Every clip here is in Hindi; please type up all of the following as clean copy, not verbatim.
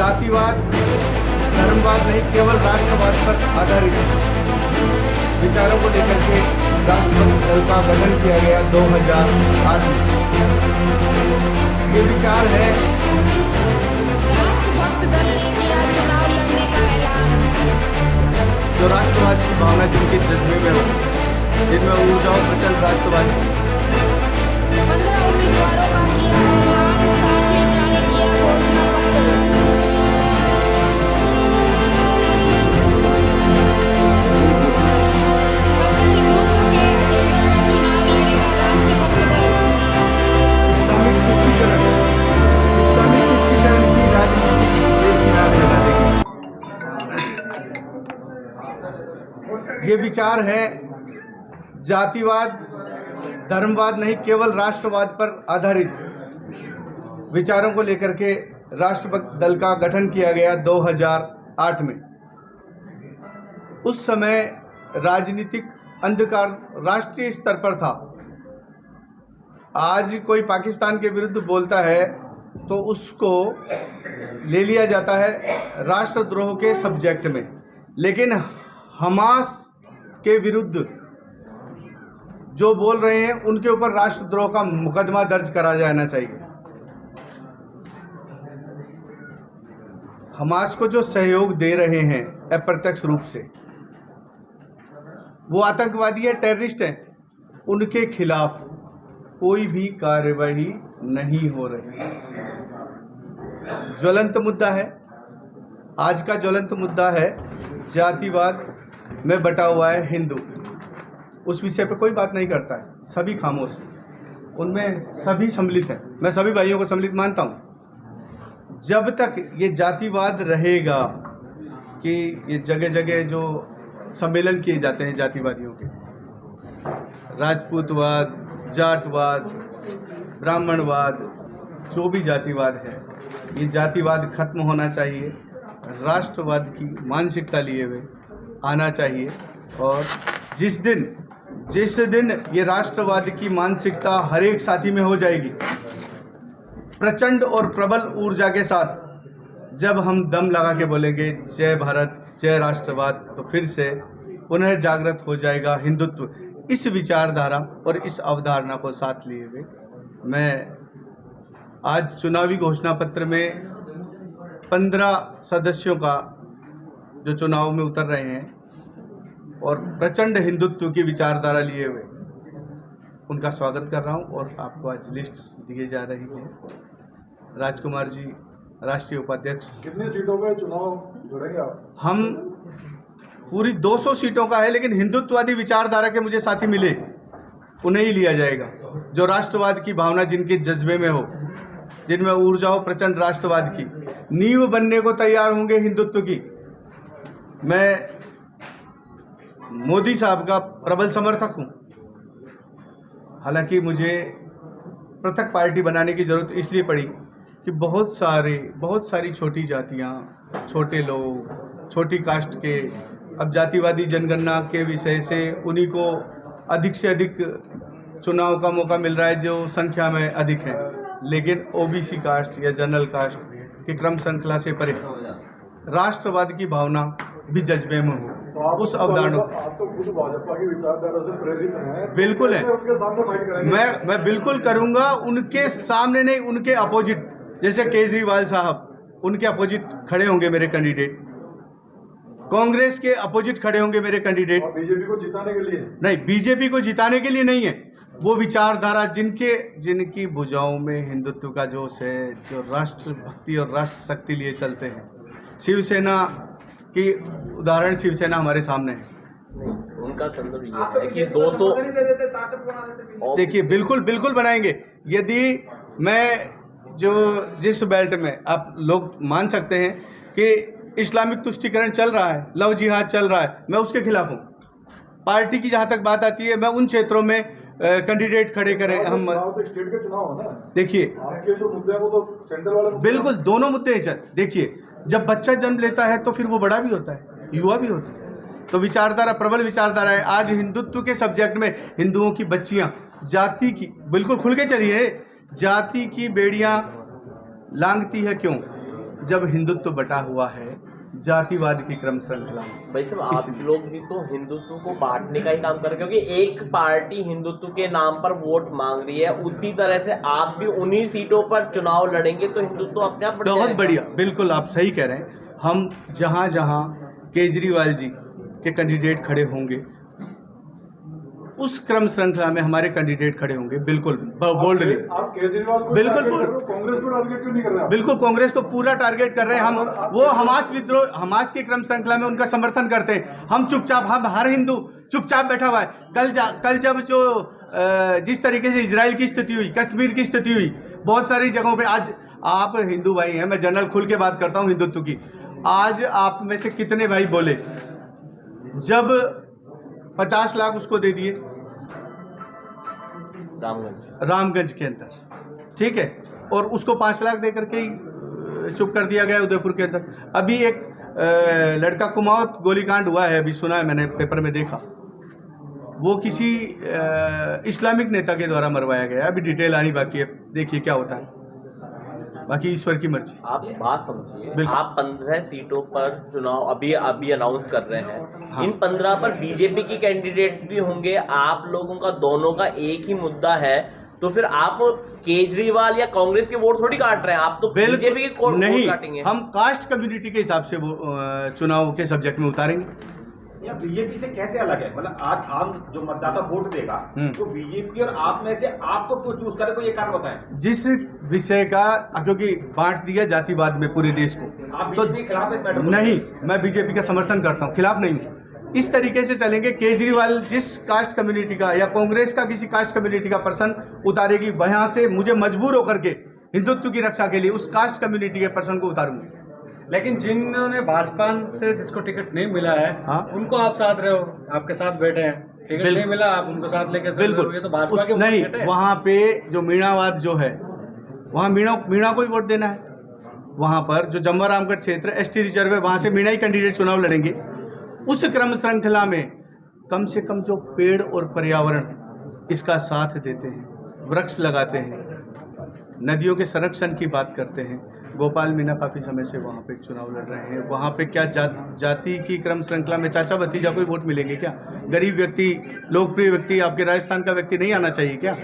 जातिवाद, धर्मवाद नहीं, केवल राष्ट्रवाद पर आधारित विचारों को लेकर के राष्ट्रपति दल का गठन किया गया 2008 में। ये विचार है राष्ट्रभक्त दल ने किया चुनाव लड़ने का ऐलान। जो राष्ट्रवाद की भावना जिनके जज्बे में हो, जिनमें ऊर्जा और प्रचंड राष्ट्रवाद 15 उम्मीदवारों का किया ऐलान, साथ ही जारी किया घोषणा पत्र। ये विचार है जातिवाद, धर्मवाद नहीं, केवल राष्ट्रवाद पर आधारित विचारों को लेकर के राष्ट्रपति दल का गठन किया गया 2008 में। उस समय राजनीतिक अंधकार राष्ट्रीय स्तर पर था। आज कोई पाकिस्तान के विरुद्ध बोलता है तो उसको ले लिया जाता है राष्ट्रद्रोह के सब्जेक्ट में, लेकिन हमास के विरुद्ध जो बोल रहे हैं उनके ऊपर राष्ट्रद्रोह का मुकदमा दर्ज करा जाना चाहिए। हमास को जो सहयोग दे रहे हैं अप्रत्यक्ष रूप से, वो आतंकवादी है, टेररिस्ट हैं, उनके खिलाफ कोई भी कार्यवाही नहीं हो रही। ज्वलंत मुद्दा है, आज का ज्वलंत मुद्दा है जातिवाद में बटा हुआ है हिंदू। उस विषय पे कोई बात नहीं करता है, सभी खामोश, उनमें सभी सम्मिलित हैं। मैं सभी भाइयों को सम्मिलित मानता हूँ। जब तक ये जातिवाद रहेगा कि ये जगह जगह जो सम्मेलन किए जाते हैं जातिवादियों के, राजपूतवाद, जाटवाद, ब्राह्मणवाद, जो भी जातिवाद है, ये जातिवाद खत्म होना चाहिए। राष्ट्रवाद की मानसिकता लिए हुए आना चाहिए। और जिस दिन ये राष्ट्रवाद की मानसिकता हर एक साथी में हो जाएगी, प्रचंड और प्रबल ऊर्जा के साथ, जब हम दम लगा के बोलेंगे जय भारत, जय राष्ट्रवाद, तो फिर से पुनर्जागृत हो जाएगा हिंदुत्व। इस विचारधारा और इस अवधारणा को साथ लिए हुए मैं आज चुनावी घोषणा पत्र में 15 सदस्यों का जो चुनाव में उतर रहे हैं और प्रचंड हिंदुत्व की विचारधारा लिए हुए, उनका स्वागत कर रहा हूं। और आपको आज लिस्ट दिए जा रही है। राजकुमार जी राष्ट्रीय उपाध्यक्ष। कितनी सीटों पे चुनाव लड़ेंगे आप? हम पूरी 200 सीटों का है, लेकिन हिंदुत्ववादी विचारधारा के मुझे साथी मिले, उन्हें ही लिया जाएगा। जो राष्ट्रवाद की भावना जिनके जज्बे में हो, जिनमें ऊर्जा हो प्रचंड राष्ट्रवाद की, नींव बनने को तैयार होंगे हिंदुत्व की। मैं मोदी साहब का प्रबल समर्थक हूं। हालांकि मुझे पृथक पार्टी बनाने की जरूरत इसलिए पड़ी कि बहुत सारी छोटी जातियां, छोटे लोग, छोटी कास्ट के, अब जातिवादी जनगणना के विषय से उन्हीं को अधिक से अधिक चुनाव का मौका मिल रहा है जो संख्या में अधिक है, लेकिन ओबीसी कास्ट या जनरल कास्ट की क्रम श्रृंखला से परे राष्ट्रवाद की भावना भी जज्बे में हो। उस अवधारणा आप तो खुद भाजपा की विचारधारा से प्रेरित हैं। बिल्कुल है, उनके सामने फाइट करेंगे। मैं बिल्कुल करूंगा। उनके सामने नहीं, उनके अपोजिट, जैसे केजरीवाल साहब, उनके अपोजिट खड़े होंगे मेरे कैंडिडेट। कांग्रेस के अपोजिट खड़े होंगे मेरे कैंडिडेट। बीजेपी को जिताने के लिए नहीं, बीजेपी को जिताने के लिए नहीं है। वो विचारधारा जिनकी भुजाओं में हिंदुत्व का जोश है, जो राष्ट्र भक्ति और राष्ट्र शक्ति लिए चलते हैं। शिवसेना की उदाहरण शिवसेना हमारे सामने है। उनका संदर्भ ये है कि 200 देखिए, बिल्कुल बनाएंगे। यदि मैं जिस बेल्ट में आप लोग मान सकते हैं कि इस्लामिक तुष्टीकरण चल रहा है, लव जिहाद चल रहा है, मैं उसके खिलाफ हूँ। पार्टी की जहाँ तक बात आती है, मैं उन क्षेत्रों में कैंडिडेट खड़े करें। हम स्टेट के चुनाव है ना, देखिए आपके जो मुद्दे हैं वो तो सेंट्रल वाले बिल्कुल दोनों मुद्दे हैं। देखिए, जब बच्चा जन्म लेता है तो फिर वो बड़ा भी होता है, युवा भी होता है। तो विचारधारा प्रबल विचारधारा है। आज हिंदुत्व के सब्जेक्ट में हिंदुओं की बच्चियां जाति की, बिल्कुल खुल के चलिए, जाति की बेड़ियां लांघती है। क्यों? जब हिंदुत्व बटा हुआ है जातिवाद की क्रम श्रृंखला में। भाई साहब, आप लोग भी तो हिंदुत्व को बांटने का ही काम कर रहे हैं, क्योंकि एक पार्टी हिंदुत्व के नाम पर वोट मांग रही है, उसी तरह से आप भी उन्हीं सीटों पर चुनाव लड़ेंगे तो हिंदुत्व अपने आप बढ़ बहुत जाएगा। बढ़िया, बिल्कुल आप सही कह रहे हैं। हम जहां जहां केजरीवाल जी के कैंडिडेट खड़े होंगे उस क्रम श्रृंखला में हमारे कैंडिडेट खड़े होंगे, बिल्कुल बोल्डली। आप केजरीवाल को बिल्कुल, टारगेट कर रहे हो, कांग्रेस को टारगेट क्यों नहीं कर रहे आप? बिल्कुल कांग्रेस को पूरा टारगेट कर रहे हैं हम। वो हमास विद्रोह, हमास की क्रम श्रृंखला में उनका समर्थन करते हैं। हम चुपचाप, हम हर हिंदू चुपचाप बैठा हुआ है। कल जब जो जिस तरीके से इजराइल की स्थिति हुई, कश्मीर की स्थिति हुई, बहुत सारी जगहों पे, आज आप हिंदू भाई हैं, मैं जनरल खुल के बात करता हूँ हिंदुत्व की। आज आप में से कितने भाई बोले जब 50 लाख उसको दे दिए रामगंज के अंदर, ठीक है, और उसको 5 लाख दे करके ही चुप कर दिया गया उदयपुर के अंदर। अभी एक लड़का कुमाऊं गोलीकांड हुआ है, अभी सुना है मैंने, पेपर में देखा, वो किसी इस्लामिक नेता के द्वारा मरवाया गया। अभी डिटेल आनी बाकी है, देखिए क्या होता है, बाकी ईश्वर की मर्जी। आप बात समझिए, आप 15 सीटों पर चुनाव अभी अनाउंस कर रहे हैं। हाँ। इन 15 पर बीजेपी की कैंडिडेट्स भी होंगे, आप लोगों का दोनों का एक ही मुद्दा है, तो फिर आप केजरीवाल या कांग्रेस के वोट थोड़ी काट रहे हैं, आप तो बीजेपी के वोट काटेंगे। हम कास्ट कम्युनिटी के हिसाब से वो चुनाव के सब्जेक्ट में उतारेंगे। या बीजेपी से कैसे अलग है? मतलब आज आम जो मतदाता वोट देगा तो बीजेपी और आप में से आपको क्यों चूज करे, कोई ये कारण बताएं। जिस विषय का, क्योंकि बांट दिया जातिवाद में पूरे देश को, आप बीजेपी के खिलाफ इस मैटर? नहीं, मैं बीजेपी का समर्थन करता हूँ, खिलाफ नहीं हूँ। इस तरीके से चलेंगे, केजरीवाल जिस कास्ट कम्युनिटी का या कांग्रेस का किसी कास्ट कम्युनिटी का पर्सन उतारेगी, वहां से मुझे मजबूर होकर के हिंदुत्व की रक्षा के लिए उस कास्ट कम्युनिटी के पर्सन को उतारूंगा। लेकिन जिन्होंने भाजपा से जिसको टिकट नहीं मिला है, हाँ? उनको आप साथ रहे हो, आपके साथ बैठे हैं, टिकट नहीं मिला, आप उनको साथ लेकर चल रहे हो, ये तो भाजपा के नहीं, वोट है। वहाँ पे जो मीणावाद जो है, वहाँ मीणा को ही वोट देना है। वहाँ पर जो जम्वा रामगढ़ क्षेत्र एसटी रिजर्व है, वहाँ से मीणा ही कैंडिडेट चुनाव लड़ेंगे। उस क्रम श्रृंखला में कम से कम जो पेड़ और पर्यावरण इसका साथ देते हैं, वृक्ष लगाते हैं, नदियों के संरक्षण की बात करते हैं। गोपाल मीणा काफ़ी समय से वहाँ पे चुनाव लड़ रहे हैं। वहाँ पे क्या जाति की क्रम श्रृंखला में चाचा भतीजा कोई वोट मिलेंगे क्या? गरीब व्यक्ति, लोकप्रिय व्यक्ति, आपके राजस्थान का व्यक्ति नहीं आना चाहिए क्या?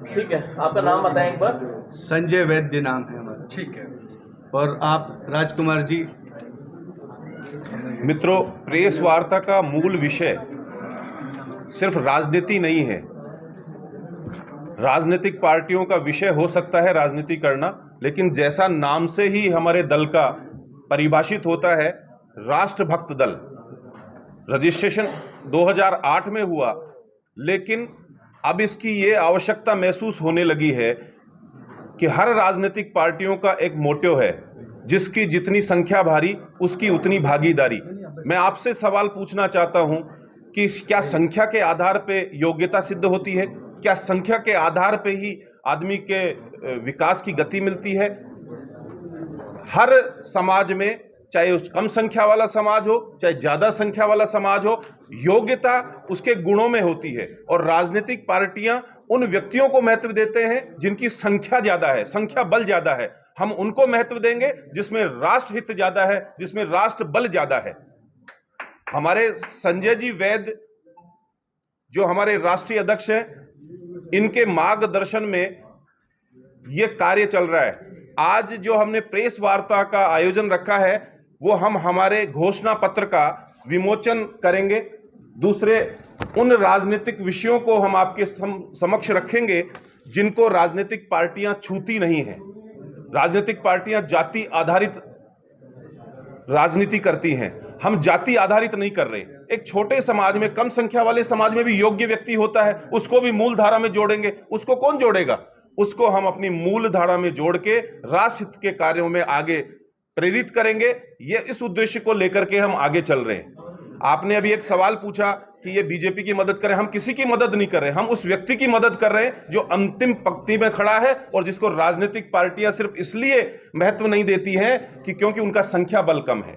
ठीक है, आपका नाम बताएं एक बार। संजय वैद्य नाम है हमारा। ठीक है। और आप राजकुमार जी? मित्रों, प्रेस वार्ता का मूल विषय सिर्फ राजनीति नहीं है। राजनीतिक पार्टियों का विषय हो सकता है राजनीति करना, लेकिन जैसा नाम से ही हमारे दल का परिभाषित होता है, राष्ट्रभक्त दल, रजिस्ट्रेशन 2008 में हुआ, लेकिन अब इसकी ये आवश्यकता महसूस होने लगी है कि हर राजनीतिक पार्टियों का एक मोटिव है, जिसकी जितनी संख्या भारी उसकी उतनी भागीदारी। मैं आपसे सवाल पूछना चाहता हूं कि क्या संख्या के आधार पे योग्यता सिद्ध होती है? क्या संख्या के आधार पे ही आदमी के विकास की गति मिलती है? हर समाज में, चाहे कम संख्या वाला समाज हो चाहे ज्यादा संख्या वाला समाज हो, योग्यता उसके गुणों में होती है। और राजनीतिक पार्टियां उन व्यक्तियों को महत्व देते हैं जिनकी संख्या ज्यादा है, संख्या बल ज्यादा है। हम उनको महत्व देंगे जिसमें राष्ट्र हित ज्यादा है, जिसमें राष्ट्र बल ज्यादा है। हमारे संजय जी वैद्य जो हमारे राष्ट्रीय अध्यक्ष हैं, इनके मार्गदर्शन में यह कार्य चल रहा है। आज जो हमने प्रेस वार्ता का आयोजन रखा है, वो हम हमारे घोषणा पत्र का विमोचन करेंगे। दूसरे उन राजनीतिक विषयों को हम आपके समक्ष रखेंगे जिनको राजनीतिक पार्टियां छूती नहीं हैं। राजनीतिक पार्टियां जाति आधारित राजनीति करती हैं, हम जाति आधारित नहीं कर रहे। एक छोटे समाज में, कम संख्या वाले समाज में भी योग्य व्यक्ति होता है, उसको भी मूल धारा में जोड़ेंगे। उसको कौन जोड़ेगा? उसको हम अपनी मूल धारा में जोड़ के राष्ट्र हित के कार्यों में आगे प्रेरित करेंगे। ये इस उद्देश्य को लेकर के हम आगे चल रहे हैं। आपने अभी एक सवाल पूछा कि ये बीजेपी की मदद करें। हम किसी की मदद नहीं कर रहे, हम उस व्यक्ति की मदद कर रहे हैं जो अंतिम पंक्ति में खड़ा है और जिसको राजनीतिक पार्टियां सिर्फ इसलिए महत्व नहीं देती हैं कि क्योंकि उनका संख्या बल कम है।